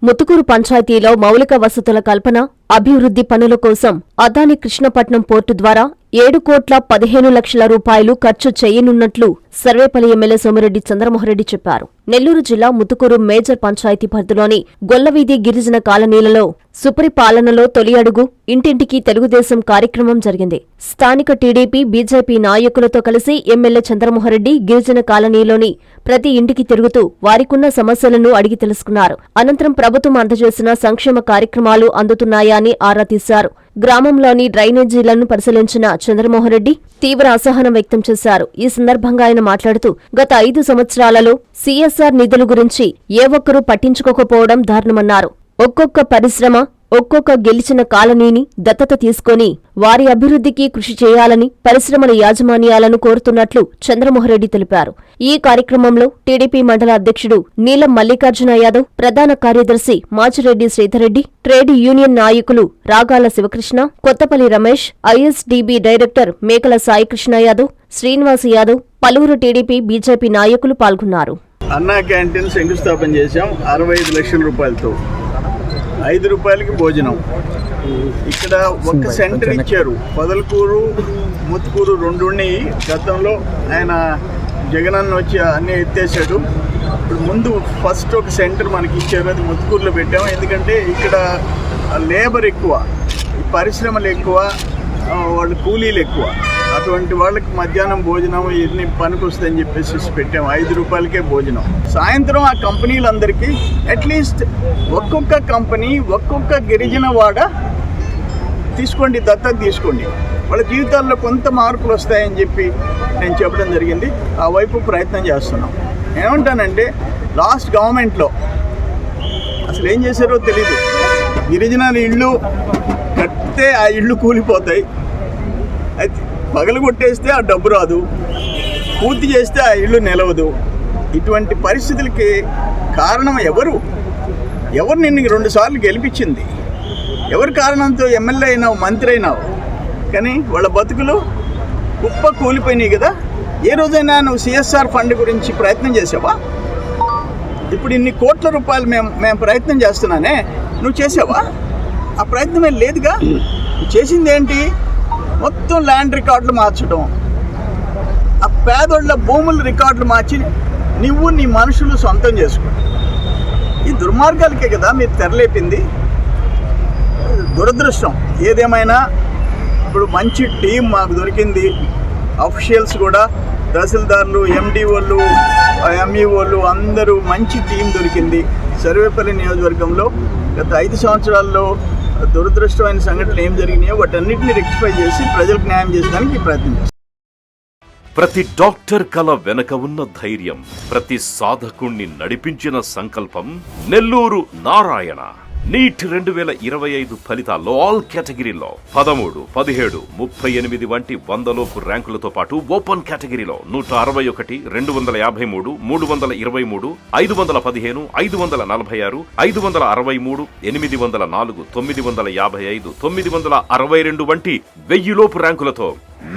ముతుకూరు పంచాయతీలో మౌలిక వసతుల కల్పన, అభివృద్ధి పనుల కోసం అదాని కృష్ణపట్నం పోర్టు ద్వారా 7,15,00,000 రూపాయలు ఖర్చు చేయనున్నట్లు సర్వేపల్లి ఎమ్మెల్యే సోమిరెడ్డి చంద్రమోహన్రెడ్డి చెప్పారు. నెల్లూరు జిల్లా ముతుకూరు మేజర్ పంచాయతీ పరిధిలోని గొల్లవీధి గిరిజన కాలనీలలో సుపరిపాలనలో తొలి అడుగు ఇంటింటికి తెలుగుదేశం కార్యక్రమం జరిగింది. స్థానిక టీడీపీ, బీజేపీ నాయకులతో కలిసి ఎమ్మెల్యే చంద్రమోహన్రెడ్డి గిరిజన కాలనీలోని ప్రతి ఇంటికి తిరుగుతూ వారికున్న సమస్యలను అడిగి తెలుసుకున్నారు. అనంతరం ప్రభుత్వం అందజేసిన సంక్షేమ కార్యక్రమాలు అందుతున్నాయా అని ఆరా తీశారు. గ్రామంలోని డ్రైనేజీలను పరిశీలించిన చంద్రమోహన్రెడ్డి తీవ్ర అసహనం వ్యక్తం చేశారు. ఈ సందర్భంగా ఆయన మాట్లాడుతూ గత 5 సంవత్సరాలలో సీఎస్ఆర్ నిధుల గురించి ఏ ఒక్కరూ పట్టించుకోకపోవడం దారుణమన్నారు. ఒక్కొక్క పరిశ్రమ, ఒక్కొక్క గెలిచిన కాలనీని దత్తత తీసుకొని వారి అభివృద్ధికి కృషి చేయాలని పరిశ్రమల యాజమాన్యాలను కోరుతున్నట్లు చంద్రమోహన్రెడ్డి తెలిపారు. ఈ కార్యక్రమంలో టీడీపీ మండల అధ్యక్షుడు నీలం మల్లికార్జున యాదవ్, ప్రధాన కార్యదర్శి మాచిరెడ్డి శ్రీధర్రెడ్డి, ట్రేడ్ యూనియన్ నాయకులు రాగాల శివకృష్ణ, కొత్తపల్లి రమేష్, ఐఎస్డీబీ డైరెక్టర్ మేకల సాయికృష్ణ యాదవ్, శ్రీనివాస్ యాదవ్, పలువురు టీడీపీ, బీజేపీ నాయకులు పాల్గొన్నారు. అన్నా క్యాంటీన్ శంకుస్థాపన చేశాం 65 లక్షల రూపాయలతో. 5 రూపాయలకి భోజనం. ఇక్కడ ఒక సెంటర్ ఇచ్చారు. పొదలకూరు, ముత్తుకూరు రెండుని గతంలో ఆయన జగనన్న వచ్చి అన్నీ ఎత్తేసాడు. ఇప్పుడు ముందు ఫస్ట్ ఒక సెంటర్ మనకి ఇచ్చారు, అది ముత్తుకూరులో పెట్టాము. ఎందుకంటే ఇక్కడ లేబర్ ఎక్కువ, ఈ పరిశ్రమలు ఎక్కువ, వాళ్ళ కూలీలు ఎక్కువ. అటువంటి వాళ్ళకి మధ్యాహ్నం భోజనం ఇన్ని పనికి వస్తాయని చెప్పేసి పెట్టాము. 5 రూపాయలకే భోజనం. సాయంత్రం ఆ కంపెనీలందరికీ అట్లీస్ట్ ఒక్కొక్క కంపెనీ, ఒక్కొక్క గిరిజన వాడ తీసుకోండి, దత్తత తీసుకోండి, వాళ్ళ జీవితాల్లో కొంత మార్పులు వస్తాయని చెప్పి నేను చెప్పడం జరిగింది. ఆ వైపు ప్రయత్నం చేస్తున్నాం. ఏమంటానంటే లాస్ట్ గవర్నమెంట్లో అసలు ఏం చేశారో తెలీదు. గిరిజనాల ఇళ్ళు కడితే ఆ ఇళ్ళు కూలిపోతాయి, అయితే పగలు కొట్టేస్తే ఆ డబ్బు రాదు, పూర్తి చేస్తే ఆ ఇల్లు నిలవదు. ఇటువంటి పరిస్థితులకి కారణం ఎవరు నిన్ను 2 సార్లు గెలిపించింది? ఎవరి కారణంతో ఎమ్మెల్యే అయినావు, మంత్రి అయినావు, కానీ వాళ్ళ బతుకులు కుప్ప కూలిపోయినాయి కదా. ఏ రోజైనా నువ్వు సిఎస్ఆర్ ఫండ్ గురించి ప్రయత్నం చేసావా? ఇప్పుడు ఇన్ని కోట్ల రూపాయలు మేము ప్రయత్నం చేస్తున్నానే, నువ్వు చేసావా? ఆ ప్రయత్నమే లేదుగా. చేసింది ఏంటి? మొత్తం ల్యాండ్ రికార్డులు మార్చడం, ఆ పేదోళ్ళ భూముల రికార్డులు మార్చి నువ్వు నీ మనుషులు సొంతం చేసుకో. ఈ దుర్మార్గాలకే కదా మీరు తెరలేపింది. దురదృష్టం. ఏదేమైనా ఇప్పుడు మంచి టీం మాకు దొరికింది. అఫీషియల్స్ కూడా, తహసీల్దార్లు, ఎండిఓలు, ఎంఈఓలు అందరూ మంచి టీం దొరికింది. సర్వేపల్లి నియోజకవర్గంలో గత 5 సంవత్సరాల్లో దురదృష్టమైన సంఘటనలు ఏం జరిగినాయో వాటన్నిటిని రెక్టిఫై చేసి ప్రజలకు న్యాయం చేసడానికి ప్రయత్నం చేస్తాం. ప్రతి డాక్టర్ కల వెనక ఉన్న ధైర్యం, ప్రతి సాధకుణ్ణి నడిపించిన సంకల్పం నెల్లూరు నారాయణ. నీట్ 2025 ఫలితాల్లో ఆల్ కేటగిరీలో 13, 17, 38 వంటి 100లోపు ర్యాంకులతో పాటు ఓపెన్ కేటగిరీలో 161, 253, 323, 515, 546, 563, 804, 955, 962 వంటి 1000లోపు ర్యాంకులతో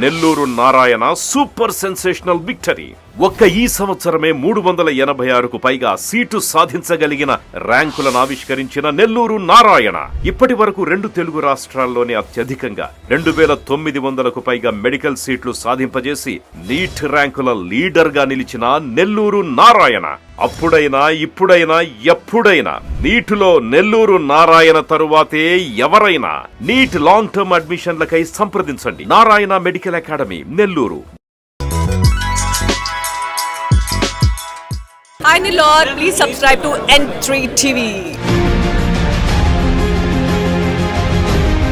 Nellore Narayana super sensational victory. ఒక్క ఈ సంవత్సరమే 386కు పైగా సీటు సాధించగలిగిన ర్యాంకులను ఆవిష్కరించిన నెల్లూరు నారాయణ ఇప్పటి వరకు 2 తెలుగు రాష్ట్రాల్లోనే అత్యధికంగా 2900కు పైగా మెడికల్ సీట్లు సాధింపజేసి నీట్ ర్యాంకుల లీడర్ గా నిలిచిన నెల్లూరు నారాయణ అప్పుడైనా, ఇప్పుడైనా, ఎప్పుడైనా నీటిలో నెల్లూరు నారాయణ తరువాతే ఎవరైనా. నీట్ లాంగ్ టర్మ్ అడ్మిషన్లకై సంప్రదించండి. Narayana medical academy, Nellore. Hi Nilor, please subscribe to N3 TV.